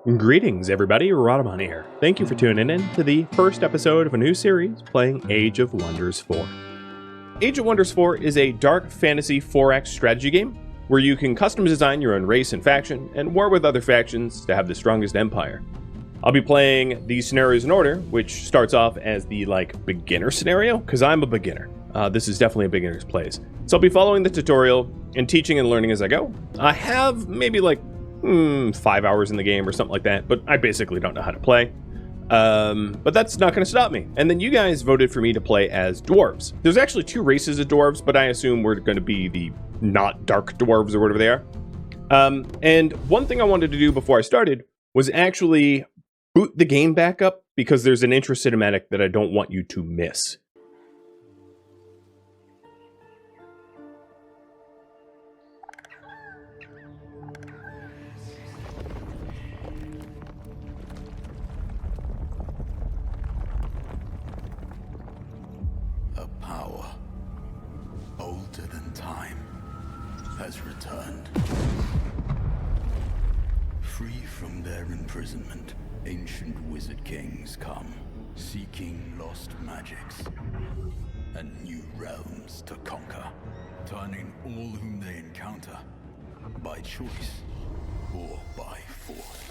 Greetings, everybody. Rhadamant here. Thank you for tuning in to the first episode of a new series playing Age of Wonders 4. Age of Wonders 4 is a dark fantasy 4X strategy game where you can custom design your own race and faction and war with other factions to have the strongest empire. I'll be playing these scenarios in order, which starts off as the beginner scenario, because I'm a beginner. This is definitely a beginner's place. So I'll be following the tutorial and teaching and learning as I go. I have maybe 5 hours in the game or something like that, but I basically don't know how to play. But that's not going to stop me. And then you guys voted for me to play as dwarves. There's actually 2 races of dwarves, but I assume we're going to be the not dark dwarves or whatever they are. And one thing I wanted to do before I started was actually boot the game back up, because there's an intro cinematic that I don't want you to miss. A power older than time has returned. Free from their imprisonment, ancient wizard kings come, seeking lost magics and new realms to conquer, turning all whom they encounter by choice or by force.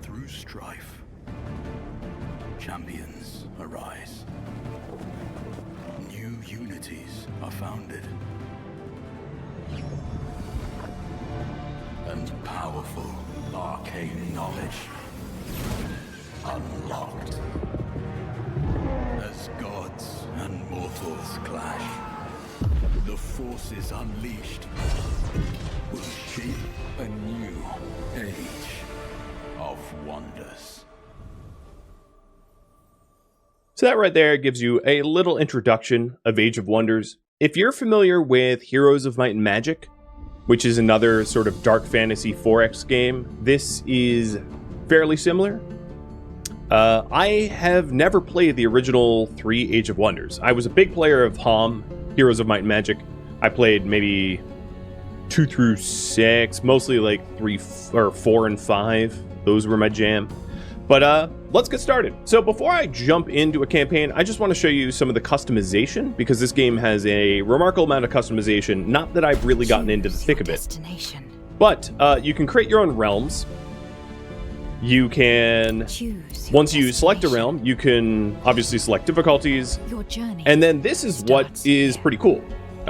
Through strife, champions arise. New unities are founded. And powerful arcane knowledge unlocked. As gods and mortals clash, the forces unleashed will shape a new age of wonders. So that right there gives you a little introduction of Age of Wonders. If you're familiar with Heroes of Might and Magic, which is another sort of dark fantasy 4X game, this is fairly similar. I have never played the original 3 Age of Wonders. I was a big player of HOM, Heroes of Might and Magic. I played maybe 2 through 6, mostly 3 or 4 and 5. Those were my jam. But let's get started. So before I jump into a campaign, I just want to show you some of the customization, because this game has a remarkable amount of customization. Not that I've really gotten into the thick of it. But you can create your own realms. You can, once you select a realm, you can obviously select difficulties. And then this is what is pretty cool.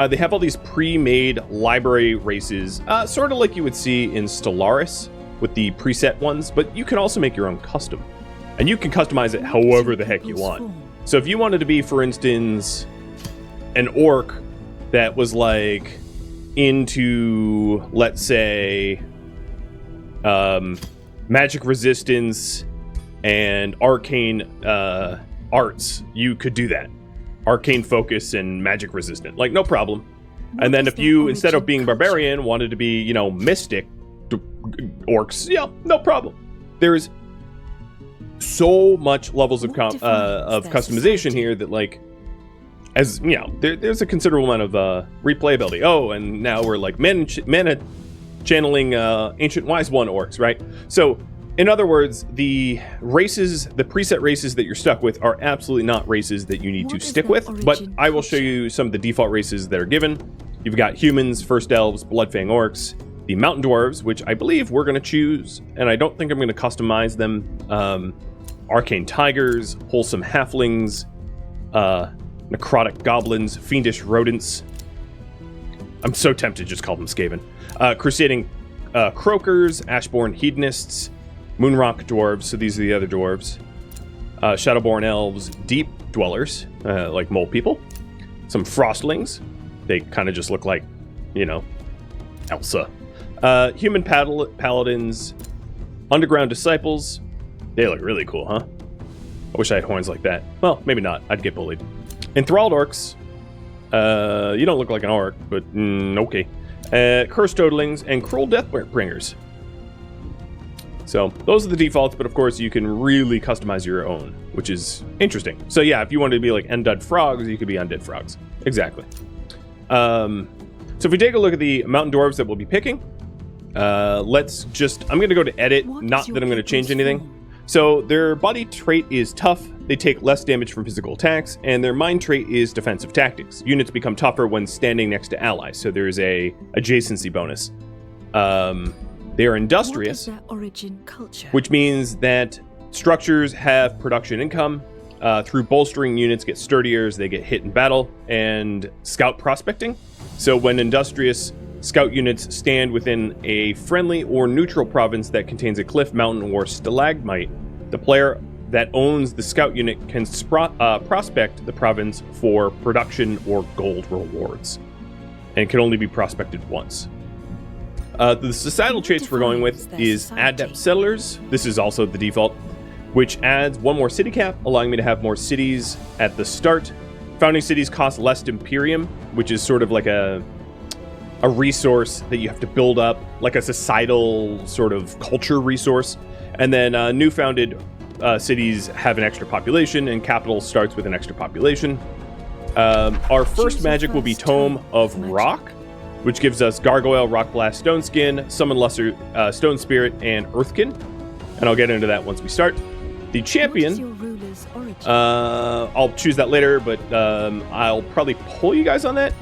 They have all these pre-made library races, sort of like you would see in Stellaris, with the preset ones, but you can also make your own custom. And you can customize it however the heck you want. So if you wanted to be, for instance, an orc that was into, let's say, magic resistance and arcane arts, you could do that. Arcane focus and magic resistant, no problem. And then if you, instead of being barbarian, wanted to be, mystic, orcs, yeah, no problem. There's so much levels of customization here that as you know, there's a considerable amount of replayability. Oh, and now we're mana channeling ancient wise one orcs, right? So in other words, the preset races that you're stuck with are absolutely not races that you need to stick with, but I will show you some of the default races that are given. You've got humans, first elves, bloodfang orcs, the mountain dwarves, which I believe we're going to choose, and I don't think I'm going to customize them. Arcane tigers, wholesome halflings, necrotic goblins, fiendish rodents. I'm so tempted to just call them Skaven. Crusading croakers, ashborn hedonists, moonrock dwarves, so these are the other dwarves. Shadowborn elves, deep dwellers, like mole people. Some frostlings. They kind of just look like, Elsa. Human paladins, underground disciples. They look really cool, huh? I wish I had horns like that. Well, maybe not. I'd get bullied. Enthralled orcs. You don't look like an orc, but okay. Cursed toadlings and cruel deathbringers. So those are the defaults, but of course you can really customize your own, which is interesting. So yeah, if you wanted to be like undead frogs, you could be undead frogs. Exactly. So if we take a look at the mountain dwarves that we'll be picking, I'm going to go to edit, not that I'm going to change anything. So their body trait is tough, they take less damage from physical attacks, and their mind trait is defensive tactics. Units become tougher when standing next to allies, so there's a adjacency bonus. They are industrious, What is their origin culture? which means that structures have production income. Through bolstering, units get sturdier as they get hit in battle, and scout prospecting. So when industrious scout units stand within a friendly or neutral province that contains a cliff, mountain, or stalagmite, the player that owns the scout unit can prospect the province for production or gold rewards, and it can only be prospected once. The societal traits we're going with is Adept Settlers. This is also the default, which adds one more city cap, allowing me to have more cities at the start. Founding cities cost less Imperium, which is sort of like a resource that you have to build up, like a societal sort of culture resource. And then new founded cities have an extra population, and capital starts with an extra population. Our first magic will be Tome of Rock, which gives us Gargoyle, Rock Blast, Stone Skin, Summon Lesser, Stone Spirit, and Earthkin. And I'll get into that once we start. The champion, What is your ruler's origin? I'll choose that later, but I'll probably pull you guys on that.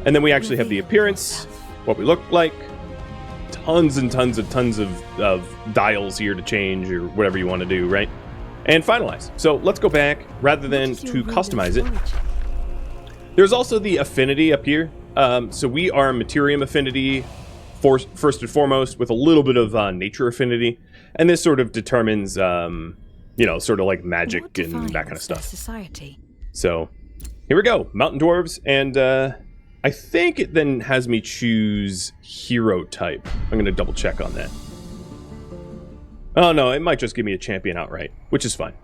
And then we actually have the appearance, what we look like, tons and tons of dials here to change or whatever you want to do, right? And finalize. So let's go back, rather than to customize it. There's also the affinity up here. So we are Materium affinity, first and foremost, with a little bit of nature affinity. And this sort of determines, sort of like magic and that kind of stuff. Society? So here we go, Mountain Dwarves, and I think it then has me choose hero type. I'm going to double check on that. Oh no, it might just give me a champion outright, which is fine.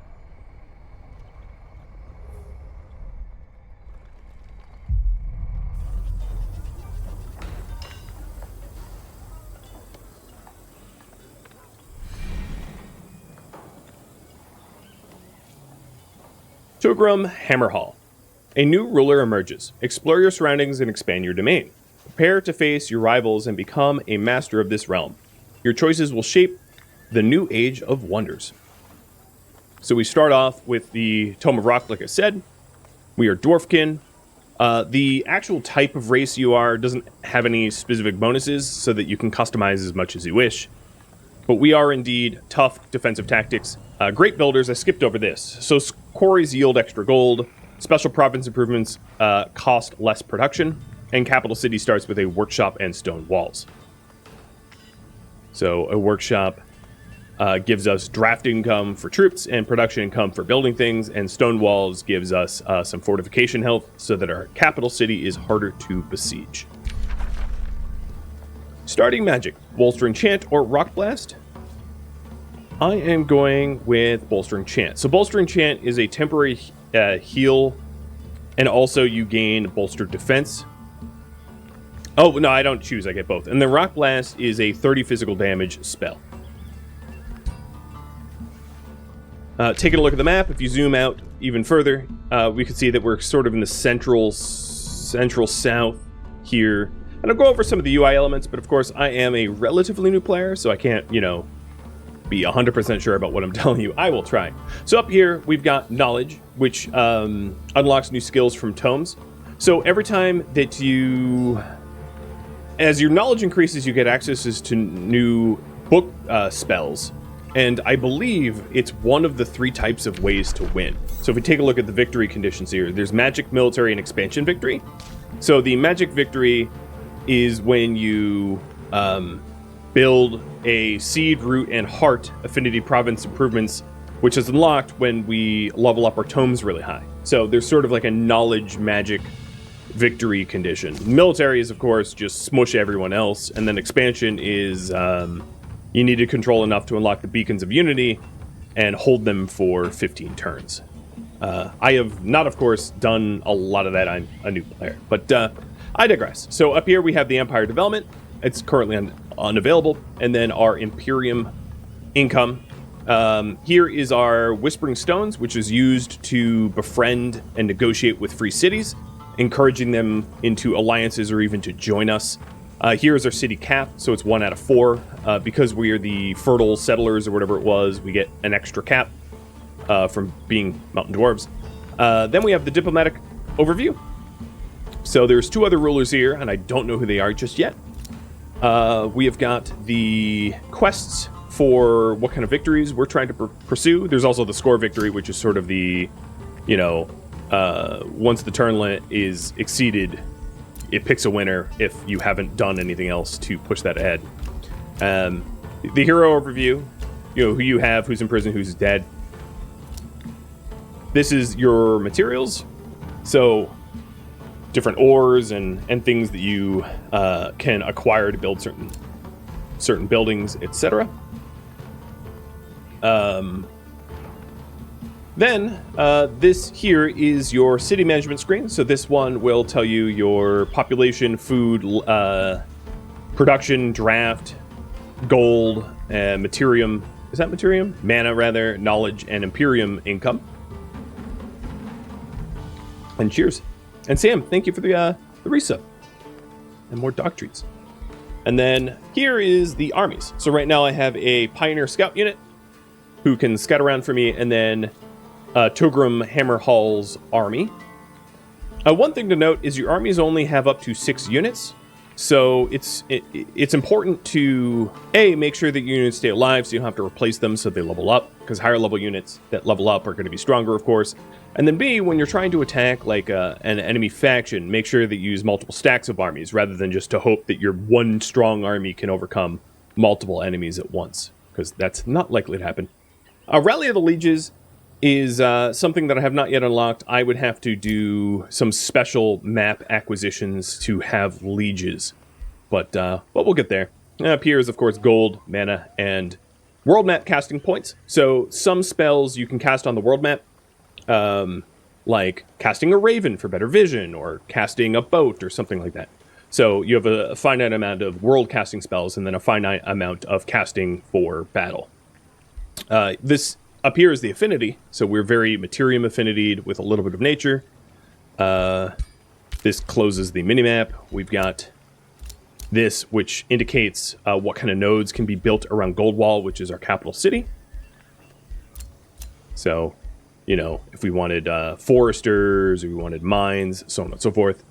Tugrum Hammerhall. A new ruler emerges. Explore your surroundings and expand your domain. Prepare to face your rivals and become a master of this realm. Your choices will shape the new age of wonders. So we start off with the Tome of Rock, like I said. We are Dwarfkin. The actual type of race you are doesn't have any specific bonuses, so that you can customize as much as you wish. But we are indeed tough defensive tactics. Great builders, I skipped over this. So quarries yield extra gold. Special province improvements cost less production, and capital city starts with a workshop and stone walls. So a workshop gives us draft income for troops and production income for building things, and stone walls gives us some fortification health so that our capital city is harder to besiege. Starting magic, bolstering chant or rock blast. I am going with bolstering chant. So bolstering chant is a temporary heal, and also you gain bolstered defense. Oh, no, I don't choose. I get both. And the Rock Blast is a 30 physical damage spell. Taking a look at the map, if you zoom out even further, we can see that we're sort of in the central south here. And I'll go over some of the UI elements, but of course I am a relatively new player, so I can't, be 100% sure about what I'm telling you. I will try. So up here, we've got Knowledge, which unlocks new skills from tomes. So every time that as your knowledge increases, you get access to new book spells. And I believe it's one of the 3 types of ways to win. So if we take a look at the victory conditions here, there's magic, military, and expansion victory. So the magic victory is when you build a seed, root, and heart affinity province improvements, which is unlocked when we level up our tomes really high. So there's sort of like a knowledge magic victory condition. Military is, of course, just smush everyone else, and then expansion is you need to control enough to unlock the beacons of unity and hold them for 15 turns. I have not, of course, done a lot of that. I'm a new player, but I digress. So up here we have the Empire development. It's currently unavailable, and then our Imperium income. Here is our Whispering Stones, which is used to befriend and negotiate with free cities. encouraging them into alliances or even to join us. Here is our city cap, so it's 1 out of 4. Because we are the fertile settlers or whatever it was, we get an extra cap from being mountain dwarves. Then we have the diplomatic overview. So there's 2 other rulers here, and I don't know who they are just yet. We have got the quests for what kind of victories we're trying to pursue. There's also the score victory, which is sort of the, once the turn limit is exceeded, it picks a winner if you haven't done anything else to push that ahead. The hero overview, who you have, who's in prison, who's dead. This is your materials. So different ores and things that you can acquire to build certain buildings, etc. Then this here is your city management screen. So this one will tell you your population, food, production, draft, gold, materium. Is that materium? Mana, rather, knowledge, and imperium income. And cheers. And Sam, thank you for the resub. And more dog treats. And then here is the armies. So right now I have a Pioneer Scout unit who can scout around for me, and then Togrim Hammerhall's army. One thing to note is your armies only have up to 6 units. So it's important to, A, make sure that your units stay alive so you don't have to replace them so they level up, because higher level units that level up are going to be stronger, of course. And then B, when you're trying to attack like an enemy faction, make sure that you use multiple stacks of armies rather than just to hope that your one strong army can overcome multiple enemies at once, because that's not likely to happen. Rally of the Lieges is something that I have not yet unlocked. I would have to do some special map acquisitions to have lieges, but we'll get there. Up here is, of course, gold, mana, and world map casting points. So some spells you can cast on the world map, like casting a raven for better vision, or casting a boat, or something like that. So you have a finite amount of world casting spells, and then a finite amount of casting for battle. This up here is the affinity, so we're very materium affinitied with a little bit of nature. This closes the minimap. We've got this, which indicates what kind of nodes can be built around Goldwall, which is our capital city. So, if we wanted foresters, or we wanted mines, so on and so forth.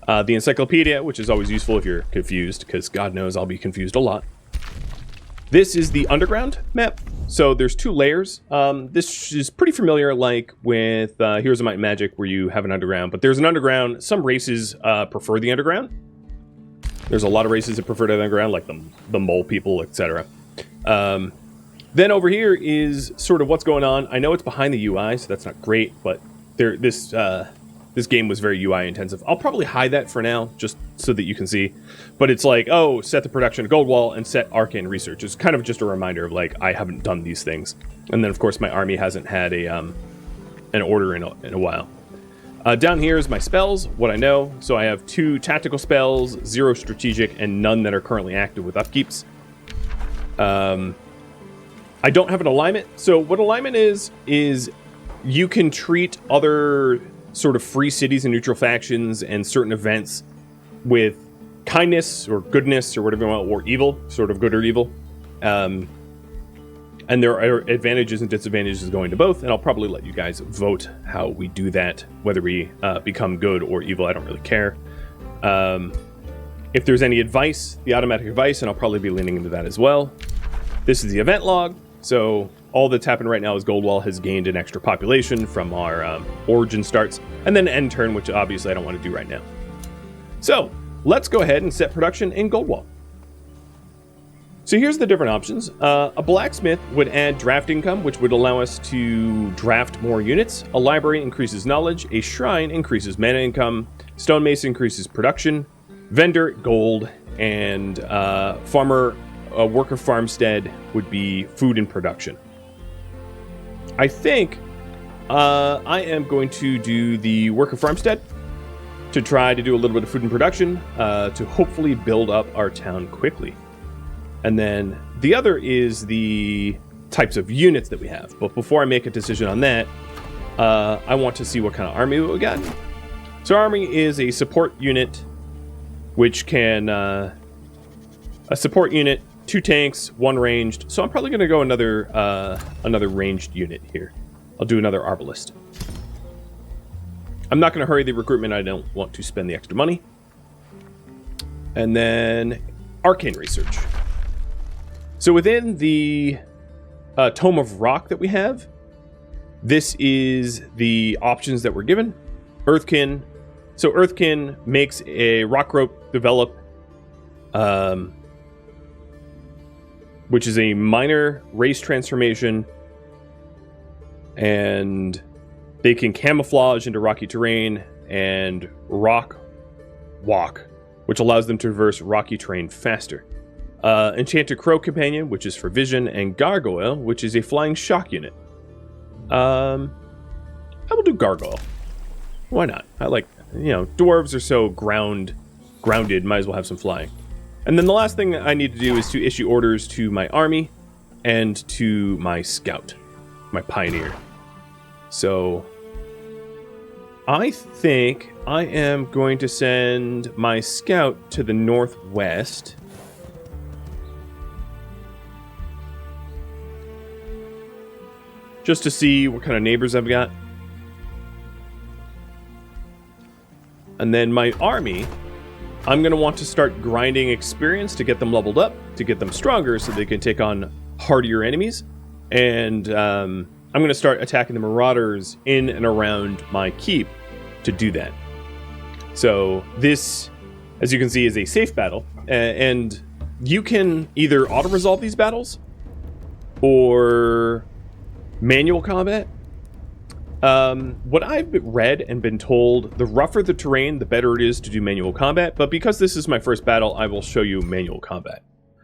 The encyclopedia, which is always useful if you're confused, because God knows I'll be confused a lot. This is the underground map. So there's 2 layers. This is pretty familiar, like with Heroes of Might and Magic, where you have an underground. But there's an underground. Some races prefer the underground. There's a lot of races that prefer the underground, like the mole people, etc. Then over here is sort of what's going on. I know it's behind the UI, so that's not great, but this game was very UI intensive. I'll probably hide that for now, just so that you can see. But it's like, oh, set the production to Goldwall and set arcane research. It's kind of just a reminder of, like, I haven't done these things. And then, of course, my army hasn't had an order in a while. Down here is my spells, what I know. So I have 2 tactical spells, 0 strategic, and none that are currently active with upkeeps. I don't have an alignment. So what alignment is you can treat other sort of free cities and neutral factions and certain events with kindness or goodness or whatever you want, or evil, sort of good or evil. And there are advantages and disadvantages going to both, and I'll probably let you guys vote how we do that, whether we become good or evil. I don't really care. If there's any advice, the automatic advice, and I'll probably be leaning into that as well. This is the event log. So all that's happened right now is Goldwall has gained an extra population from our origin starts, and then end turn, which obviously I don't want to do right now. So let's go ahead and set production in Goldwall. So here's the different options. A blacksmith would add draft income, which would allow us to draft more units. A library increases knowledge. A shrine increases mana income. Stonemason increases production. Vendor, gold. And farmer, worker farmstead would be food and production. I think I am going to do the worker farmstead to try to do a little bit of food and production to hopefully build up our town quickly. And then the other is the types of units that we have. But before I make a decision on that, I want to see what kind of army we got. So army is a support unit, which can a support unit, 2 tanks, 1 ranged. So I'm probably going to go another ranged unit here. I'll do another arbalist. I'm not going to hurry the recruitment. I don't want to spend the extra money. And then arcane research. So within the Tome of Rock that we have, this is the options that we're given. Earthkin. So Earthkin makes a rock rope develop, which is a minor race transformation, and they can camouflage into rocky terrain, and rock walk, which allows them to traverse rocky terrain faster. Enchanted Crow Companion, which is for vision, and Gargoyle, which is a flying shock unit. I will do Gargoyle. Why not? I like, dwarves are so grounded, might as well have some flying. And then the last thing I need to do is to issue orders to my army and to my scout, my pioneer. So I think I am going to send my scout to the northwest. Just to see what kind of neighbors I've got. And then my army, I'm going to want to start grinding experience to get them leveled up, to get them stronger so they can take on hardier enemies. And I'm going to start attacking the marauders in and around my keep to do that. So this, as you can see, is a safe battle. And you can either auto-resolve these battles or manual combat. What I've read and been told, the rougher the terrain, the better it is to do manual combat. But because this is my first battle, I will show you manual combat.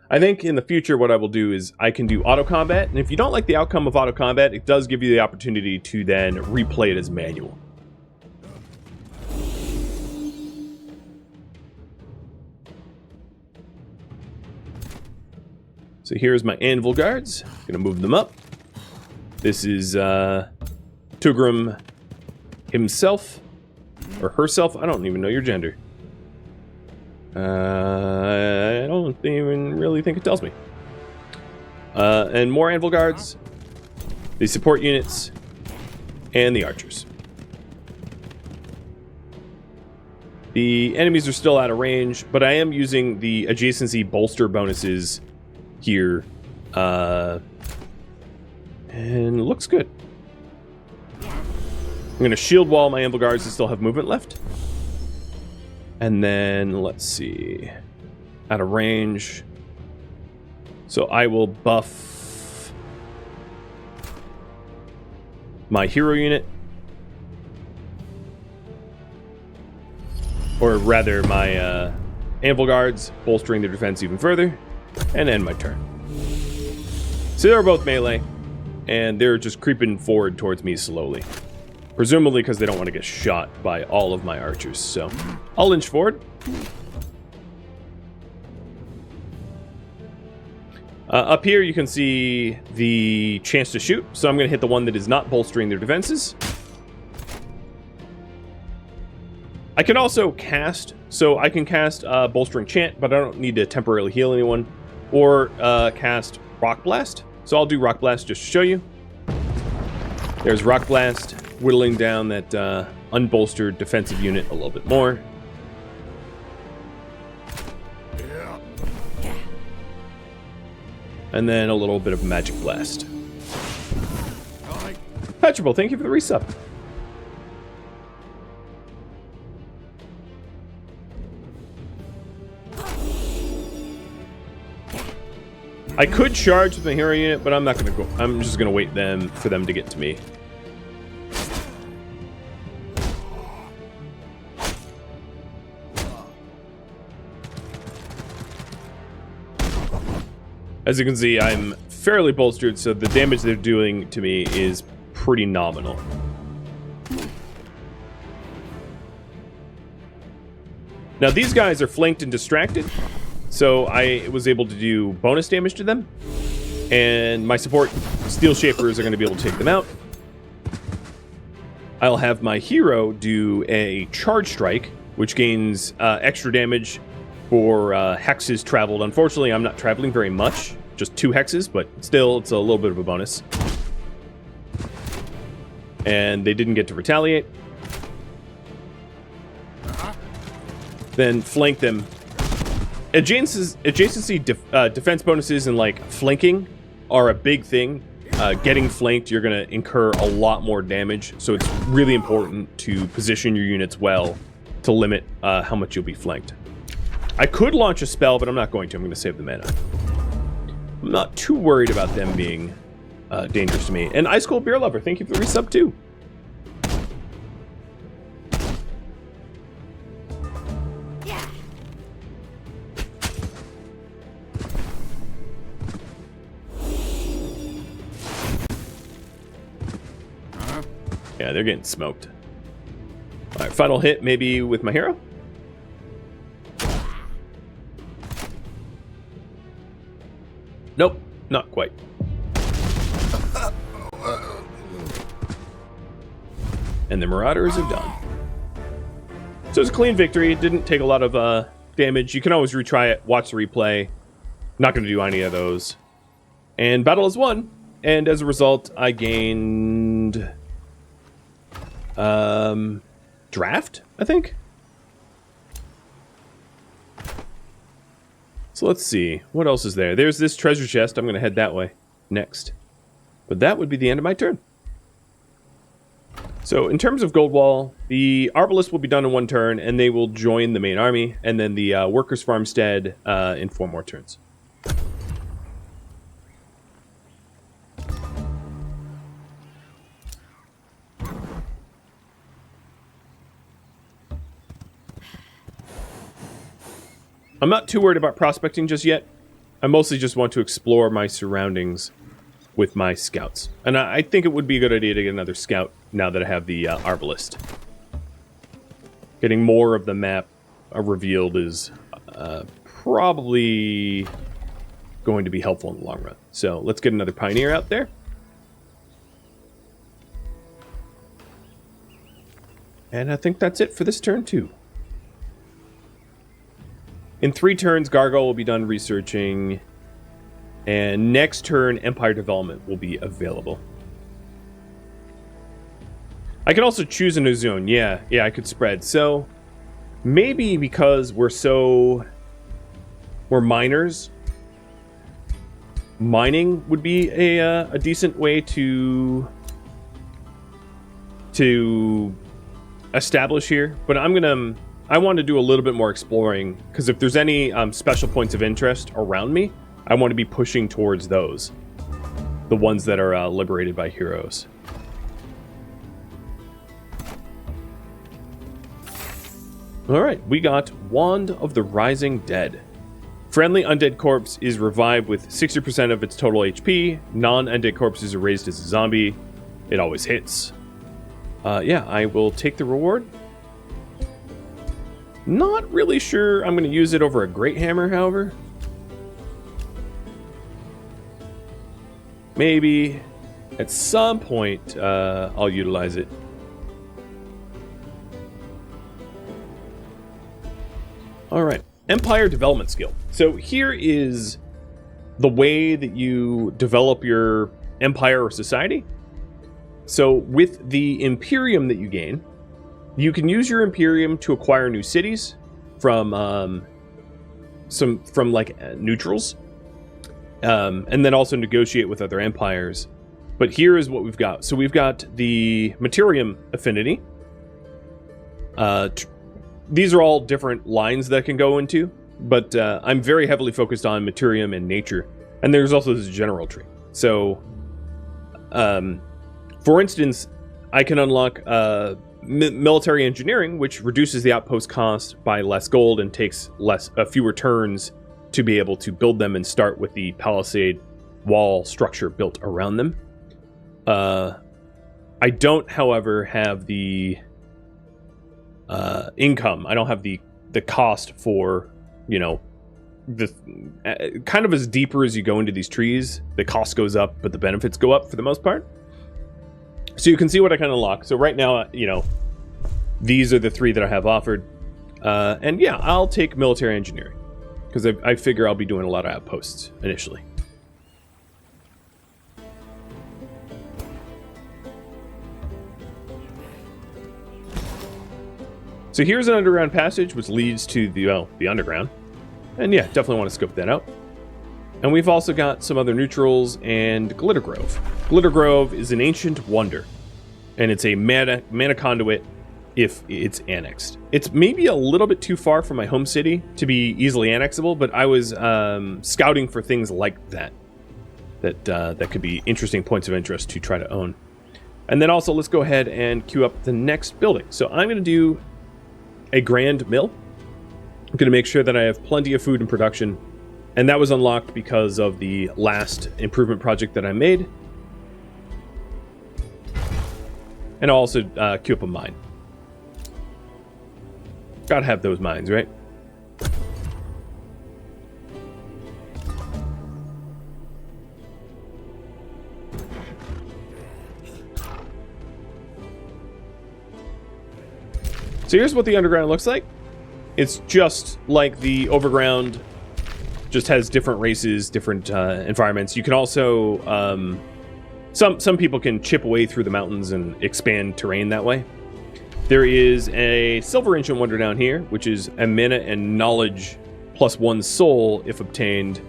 I think in the future what I will do is I can do auto combat. And if you don't like the outcome of auto combat, it does give you the opportunity to then replay it as manual. So here's my Anvil Guards. Gonna move them up. This is Tugrim himself, or herself. I don't even know your gender. I don't even really think it tells me. And more Anvil Guards, the support units, and the archers. The enemies are still out of range, but I am using the adjacency bolster bonuses here. And it looks good. I'm going to shield wall my Anvil Guards that still have movement left. And then, let's see. Out of range. So I will buff my hero unit. Or rather, my Anvil Guards, bolstering their defense even further. And end my turn. So they're both melee. And they're just creeping forward towards me slowly. Presumably because they don't want to get shot by all of my archers. So I'll inch forward. Up here you can see the chance to shoot. So I'm going to hit the one that is not bolstering their defenses. I can also cast. So I can cast Bolstering Chant, but I don't need to temporarily heal anyone. Or cast Rock Blast. So I'll do Rock Blast just to show you. There's Rock Blast, whittling down that unbolstered defensive unit a little bit more. And then a little bit of Magic Blast. Patchable, thank you for the resub. I could charge with my hero unit, but I'm not going to go. I'm just going to wait for them to get to me. As you can see, I'm fairly bolstered, so the damage they're doing to me is pretty nominal. Now these guys are flanked and distracted. So I was able to do bonus damage to them. And my support Steel Shapers are going to be able to take them out. I'll have my hero do a charge strike, which gains extra damage for hexes traveled. Unfortunately, I'm not traveling very much, just 2 hexes, but still, it's a little bit of a bonus. And they didn't get to retaliate. Then flank them. Adjacency defense bonuses and like flanking are a big thing. Getting flanked, you're going to incur a lot more damage, so it's really important to position your units well to limit how much you'll be flanked. I could launch a spell, but I'm not going to. I'm going to save the mana. I'm not too worried about them being dangerous to me. And Ice Cold Beer Lover, thank you for the resub too. Yeah, they're getting smoked. All right, final hit, maybe with my hero. Nope, not quite. And the Marauders are done. So it's a clean victory. It didn't take a lot of damage. You can always retry it, watch the replay. Not going to do any of those. And battle is won. And as a result, I gained... draft, I think. So let's see. What else is there? There's this treasure chest. I'm going to head that way next. But that would be the end of my turn. So in terms of Gold Wall, the Arbalist will be done in 1 turn, and they will join the main army, and then the Workers' Farmstead in 4 more turns. I'm not too worried about prospecting just yet. I mostly just want to explore my surroundings with my scouts. And I think it would be a good idea to get another scout now that I have the Arbalist. Getting more of the map revealed is probably going to be helpful in the long run. So let's get another Pioneer out there. And I think that's it for this turn too. In 3 turns, Gargoyle will be done researching, and next turn, Empire Development will be available. I can also choose a new zone. Yeah, I could spread. So, maybe because we're miners, mining would be a decent way to establish here. But I want to do a little bit more exploring, because if there's any special points of interest around me, I want to be pushing towards those. The ones that are liberated by heroes. Alright, we got Wand of the Rising Dead. Friendly undead corpse is revived with 60% of its total HP. Non-undead corpses are raised as a zombie. It always hits. Yeah, I will take the reward. Not really sure I'm going to use it over a Great Hammer, however. Maybe at some point I'll utilize it. Alright, Empire Development Skill. So here is the way that you develop your empire or society. So with the Imperium that you gain, you can use your Imperium to acquire new cities from neutrals, and then also negotiate with other empires. But here is what we've got. So we've got the Materium Affinity. These are all different lines that I can go into, but I'm very heavily focused on Materium and Nature. And there's also this general tree. So, for instance, I can unlock military engineering, which reduces the outpost cost by less gold and takes fewer turns to be able to build them and start with the palisade wall structure built around them. I don't, however, have the income. I don't have the cost for, the kind of as deeper as you go into these trees, the cost goes up, but the benefits go up for the most part. So you can see what I can unlock. So right now, you know, these are the 3 that I have offered. And yeah, I'll take military engineering, because I figure I'll be doing a lot of outposts initially. So here's an underground passage which leads to the underground. And yeah, definitely want to scope that out. And we've also got some other neutrals and Glitter Grove. Glitter Grove is an ancient wonder, and it's a mana conduit if it's annexed. It's maybe a little bit too far from my home city to be easily annexable, but I was scouting for things like that could be interesting points of interest to try to own. And then also, let's go ahead and queue up the next building. So I'm going to do a grand mill. I'm going to make sure that I have plenty of food in production, and that was unlocked because of the last improvement project that I made. And I'll also queue up a mine. Gotta have those mines, right? So here's what the underground looks like. It's just like the overground, just has different races, different environments. You can also, some people can chip away through the mountains and expand terrain that way. There is a Silver Ancient Wonder down here, which is a mana and knowledge plus 1 soul if obtained.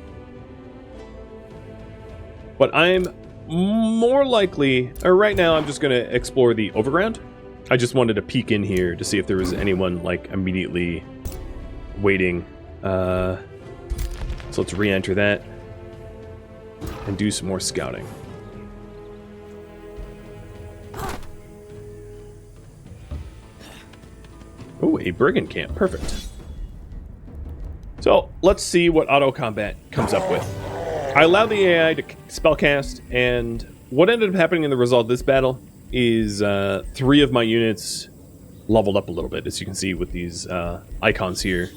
But I'm more likely, or right now I'm just going to explore the overground. I just wanted to peek in here to see if there was anyone like immediately waiting. So let's re-enter that and do some more scouting. Oh, a brigand camp. Perfect. So let's see what auto combat comes up with. I allowed the AI to spellcast, and what ended up happening in the result of this battle is 3 of my units leveled up a little bit, as you can see with these icons here.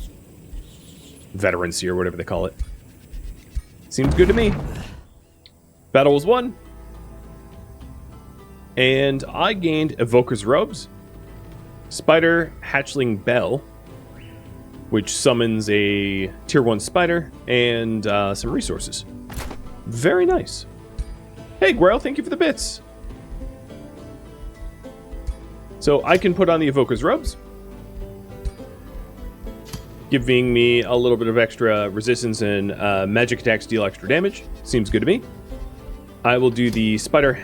Veterans here, whatever they call it. Seems good to me. Battle was won. And I gained Evoker's Robes, Spider Hatchling Bell, which summons a tier 1 spider, and some resources. Very nice. Hey, Grail, thank you for the bits. So I can put on the Evoker's Robes, giving me a little bit of extra resistance and magic attacks deal extra damage. Seems good to me. I will do the Spider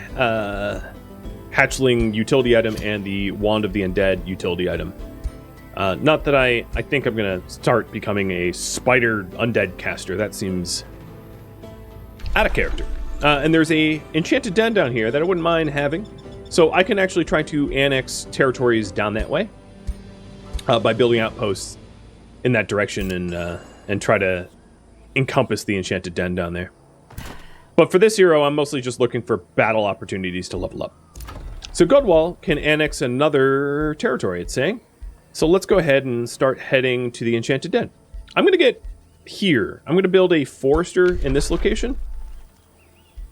Hatchling utility item and the Wand of the Undead utility item. Not that I think I'm going to start becoming a Spider Undead caster. That seems out of character. And there's a Enchanted Den down here that I wouldn't mind having. So I can actually try to annex territories down that way by building outposts in that direction and try to encompass the Enchanted Den down there. But for this hero, I'm mostly just looking for battle opportunities to level up. So Godwall can annex another territory, it's saying. So let's go ahead and start heading to the Enchanted Den. I'm going to get here. I'm going to build a forester in this location.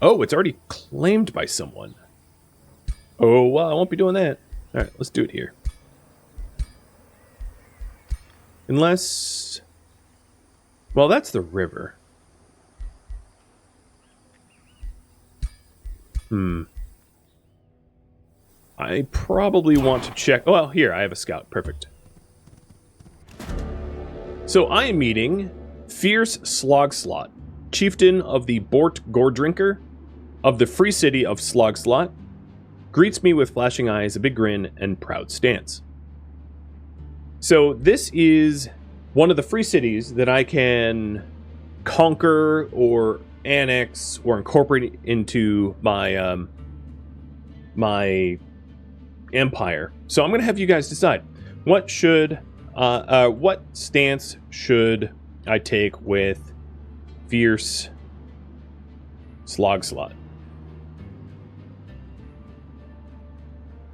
Oh, it's already claimed by someone. Oh, well, I won't be doing that. All right, let's do it here. Unless... well, that's the river. I probably want to check... oh, well, here, I have a scout. Perfect. So I am meeting Fierce Slogslot, chieftain of the Bort Gordrinker of the free city of Slogslot, greets me with flashing eyes, a big grin, and proud stance. So this is one of the free cities that I can conquer or annex or incorporate into my my empire. So I'm going to have you guys decide what stance should I take with Fierce Slogslot.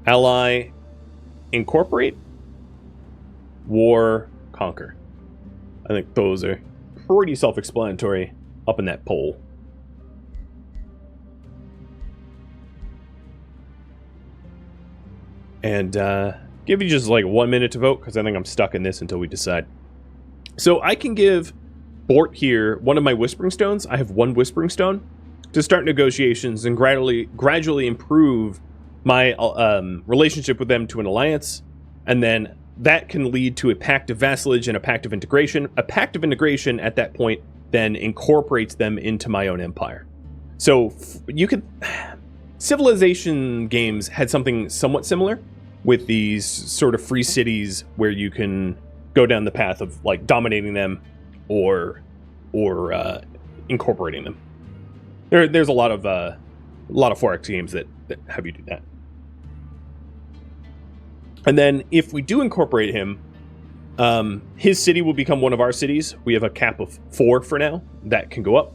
Ally, incorporate, war, conquer. I think those are pretty self-explanatory up in that poll. and give you just like 1 minute to vote, because I think I'm stuck in this until we decide. So I can give Bort here one of my Whispering Stones. I have one Whispering Stone to start negotiations and gradually improve my relationship with them to an alliance, and then that can lead to a pact of vassalage and a pact of integration. A pact of integration at that point then incorporates them into my own empire. So you could... Civilization games had something somewhat similar with these sort of free cities where you can go down the path of like dominating them or incorporating them. There's a lot of 4X games that have you do that. And then if we do incorporate him, his city will become one of our cities. We have a cap of 4 for now. That can go up.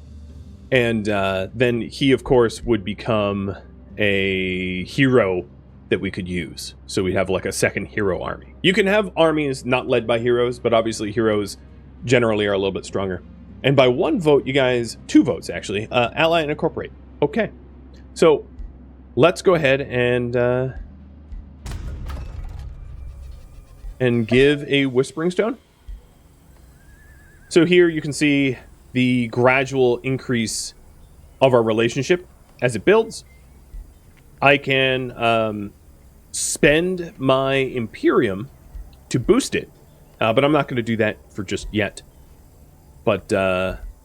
And then he, of course, would become a hero that we could use. So we have like a second hero army. You can have armies not led by heroes, but obviously heroes generally are a little bit stronger. And by 1 vote, you guys, 2 votes actually, ally and incorporate. Okay. So let's go ahead and give a Whispering Stone. So here you can see the gradual increase of our relationship as it builds. I can spend my Imperium to boost it, but I'm not going to do that for just yet. But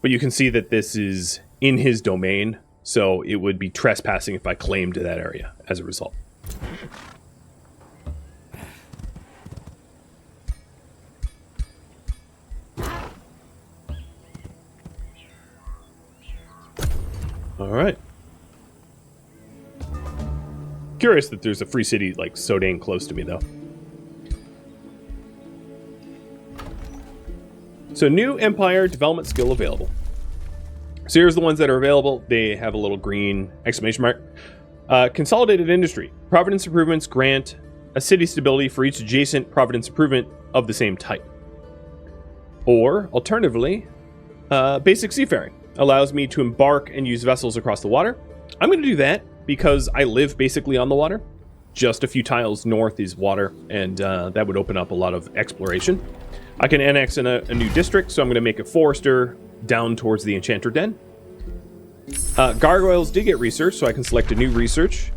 you can see that this is in his domain, so it would be trespassing if I claimed that area as a result. All right. Curious that there's a free city like so dang close to me, though. So new empire development skill available. So here's the ones that are available. They have a little green exclamation mark. Consolidated industry. Providence improvements grant a city stability for each adjacent Providence improvement of the same type. Or, alternatively, basic seafaring. Allows me to embark and use vessels across the water. I'm going to do that because I live basically on the water. Just a few tiles north is water, and that would open up a lot of exploration. I can annex in a new district, so I'm going to make a forester down towards the Enchanter Den. Gargoyles did get research, so I can select a new research.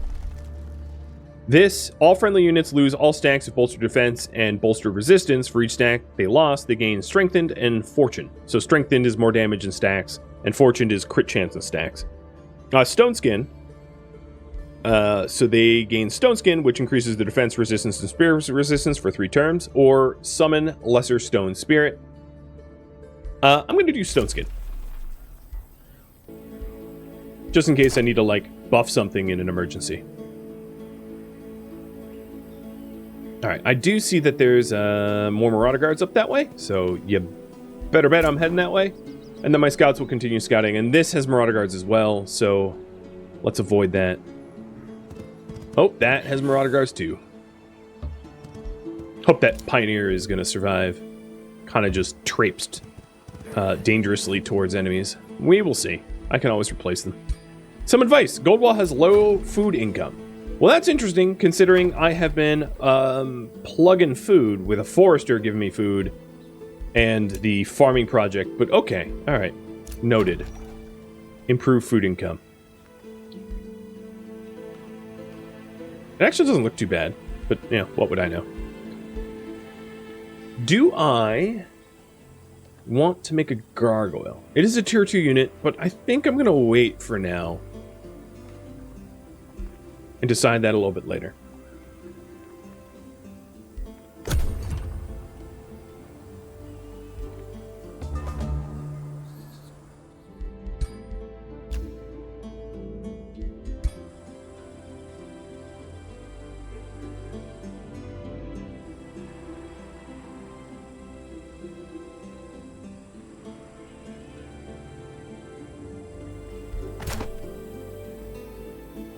This, all friendly units lose all stacks of bolster defense and bolster resistance. For each stack they lost, they gain strengthened and fortune. So strengthened is more damage in stacks, and fortuned is crit chance in stacks. Stone Skin. So they gain Stone Skin, which increases the defense resistance and spirit resistance for 3 turns, or summon Lesser Stone Spirit. I'm going to do Stone Skin. Just in case I need to, like, buff something in an emergency. Alright, I do see that there's more Marauder Guards up that way, so you better bet I'm heading that way. And then my scouts will continue scouting, and this has Marauder Guards as well, so let's avoid that. Oh, that has Marauder Guards too. Hope that Pioneer is going to survive. Kind of just traipsed dangerously towards enemies. We will see. I can always replace them. Some advice. Goldwall has low food income. Well, that's interesting, considering I have been plugging food with a forester giving me food and the farming project. But okay, all right. Noted. Improve food income. It actually doesn't look too bad, but yeah, what would I know? Do I want to make a gargoyle? It is a tier 2 unit, but I think I'm going to wait for now and decide that a little bit later.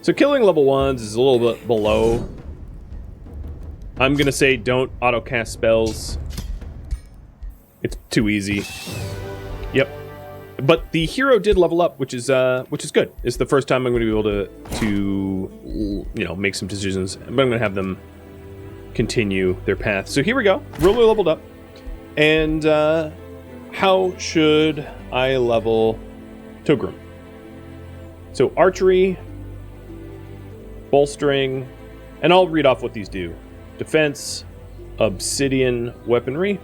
So killing level 1s is a little bit below. I'm going to say don't auto-cast spells. It's too easy. Yep. But the hero did level up, which is good. It's the first time I'm going to be able to make some decisions. But I'm going to have them continue their path. So here we go. Really leveled up. And how should I level Togrim? So archery, bolstering, and I'll read off what these do. Defense, obsidian weaponry,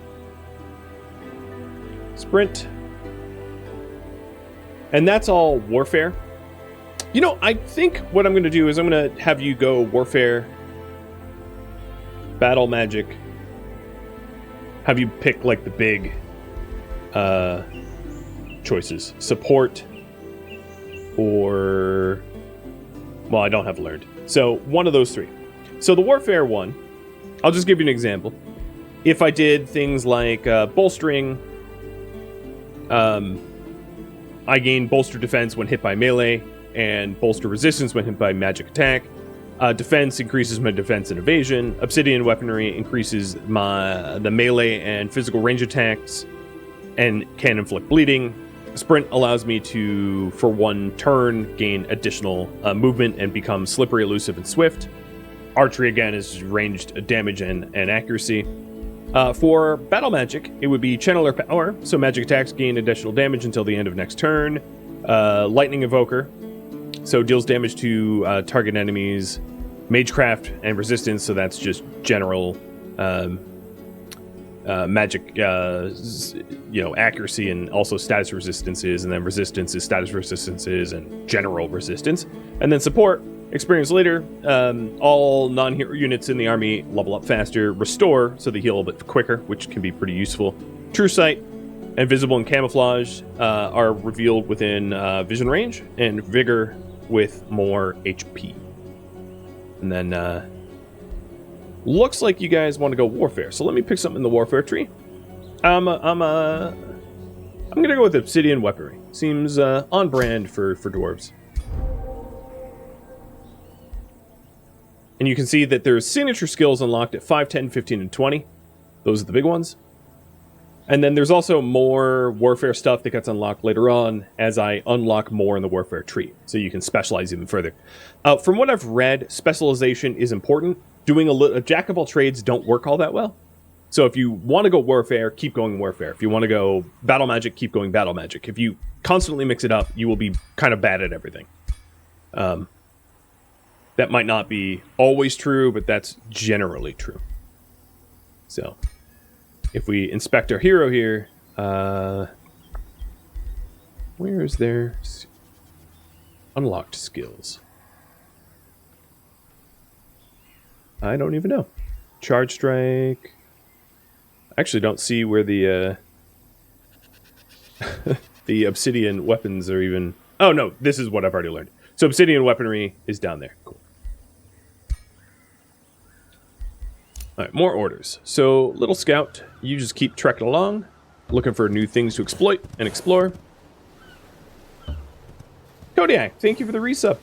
sprint, and that's all warfare. You know, I think what I'm going to do is I'm going to have you go warfare, battle magic, have you pick like the big choices. Support or... well, I don't have learned. So one of those three. So the warfare one, I'll just give you an example. If I did things like bolstering, I gain bolster defense when hit by melee, and bolster resistance when hit by magic attack. Defense increases my defense and evasion. Obsidian weaponry increases the melee and physical range attacks and can inflict bleeding. Sprint allows me to, for one turn, gain additional movement and become slippery, elusive, and swift. Archery, again, is ranged damage and accuracy. For battle magic, it would be Channeler Power, so magic attacks gain additional damage until the end of next turn. Lightning Evoker, so deals damage to target enemies. Magecraft and Resistance, so that's just general magic, accuracy and also status resistances, and then resistance is status resistances and general resistance. And then support, experience later, all non-hero units in the army level up faster. Restore, so they heal a bit quicker, which can be pretty useful. True Sight and Visible and Camouflage are revealed within vision range, and Vigor with more HP. And then looks like you guys want to go warfare, so let me pick something in the warfare tree. I'm gonna go with obsidian weaponry. Seems on brand for dwarves. And you can see that there's signature skills unlocked at 5, 10, 15, and 20. Those are the big ones. And then there's also more warfare stuff that gets unlocked later on as I unlock more in the warfare tree. So you can specialize even further. From what I've read, specialization is important. Doing a jack of all trades don't work all that well. So if you want to go warfare, keep going warfare. If you want to go battle magic, keep going battle magic. If you constantly mix it up, you will be kind of bad at everything. That might not be always true, but that's generally true. So if we inspect our hero here, where is their unlocked skills? I don't even know. Charge Strike. I actually don't see where the the obsidian weapons are even... oh, no, this is what I've already learned. So obsidian weaponry is down there. Cool. Alright, more orders. So, Little Scout, you just keep trekking along, looking for new things to exploit and explore. Kodiak, thank you for the resub.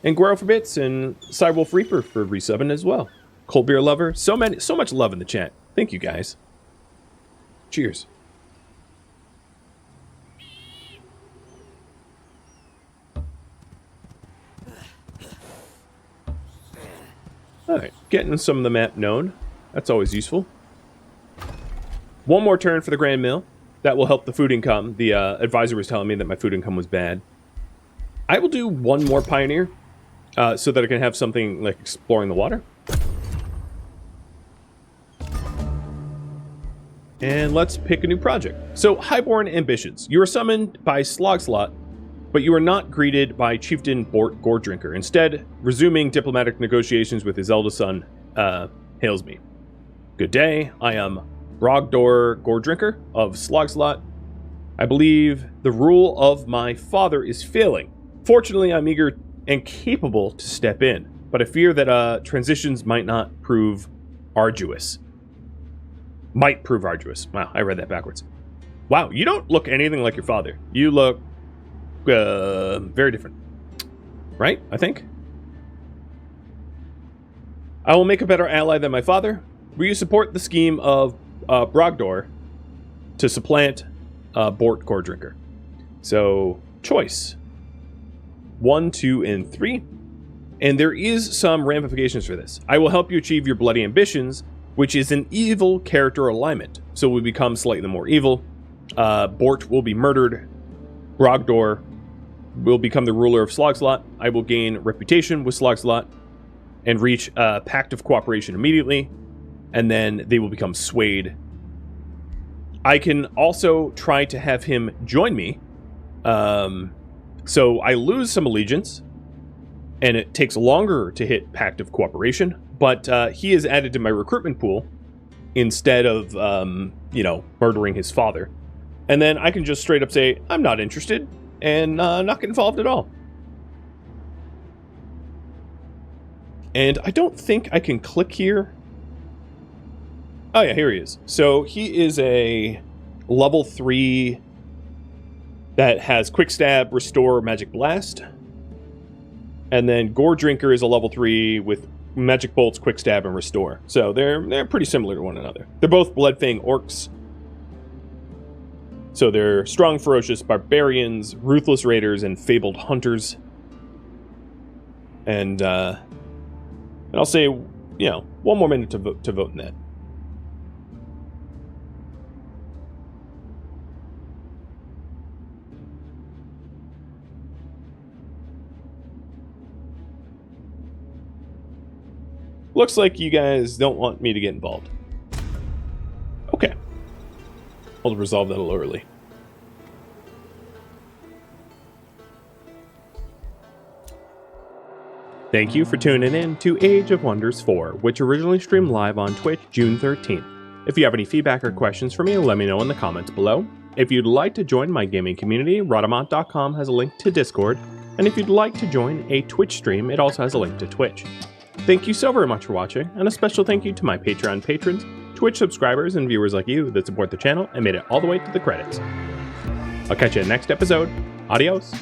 And Guero for bits, and Cywolf Reaper for resubbing as well. Cold Beer Lover, so much love in the chat. Thank you guys. Cheers. Alright, getting some of the map known. That's always useful. One more turn for the Grand Mill. That will help the food income. The advisor was telling me that my food income was bad. I will do one more Pioneer, so that I can have something like exploring the water. And let's pick a new project. So, Highborn Ambitions. You are summoned by Slogslot, but you are not greeted by Chieftain Bort Goredrinker. Instead, resuming diplomatic negotiations with his eldest son, hails me. Good day, I am Brogdor Goredrinker of Slogslot. I believe the rule of my father is failing. Fortunately, I'm eager and capable to step in, but I fear that transitions might not prove arduous. Might prove arduous. Wow, I read that backwards. Wow, you don't look anything like your father. You look very different. Right, I think? I will make a better ally than my father. Will you support the scheme of Brogdor to supplant Bort Goredrinker? So, choice. 1, 2, and 3. And there is some ramifications for this. I will help you achieve your bloody ambitions, which is an evil character alignment. So we become slightly more evil. Bort will be murdered. Brogdor will become the ruler of Slogslot. I will gain reputation with Slogslot and reach a pact of cooperation immediately. And then they will become swayed. I can also try to have him join me. So I lose some allegiance, and it takes longer to hit pact of cooperation, but he is added to my recruitment pool instead of, murdering his father. And then I can just straight up say, I'm not interested, and not get involved at all. And I don't think I can click here. Oh yeah, here he is. So he is a level 3 that has Quick Stab, Restore, Magic Blast. And then Gore Drinker is a level 3 with Magic Bolts, Quick Stab, and Restore. So they're pretty similar to one another. They're both Bloodfang Orcs. So they're strong, ferocious barbarians, ruthless raiders, and fabled hunters. And I'll say, one more minute to vote in that. Looks like you guys don't want me to get involved. Okay. I'll resolve that a little early. Thank you for tuning in to Age of Wonders 4, which originally streamed live on Twitch June 13th. If you have any feedback or questions for me, let me know in the comments below. If you'd like to join my gaming community, Rhadamant.com has a link to Discord, and if you'd like to join a Twitch stream, it also has a link to Twitch. Thank you so very much for watching, and a special thank you to my Patreon patrons, Twitch subscribers, and viewers like you that support the channel and made it all the way to the credits. I'll catch you in the next episode. Adios.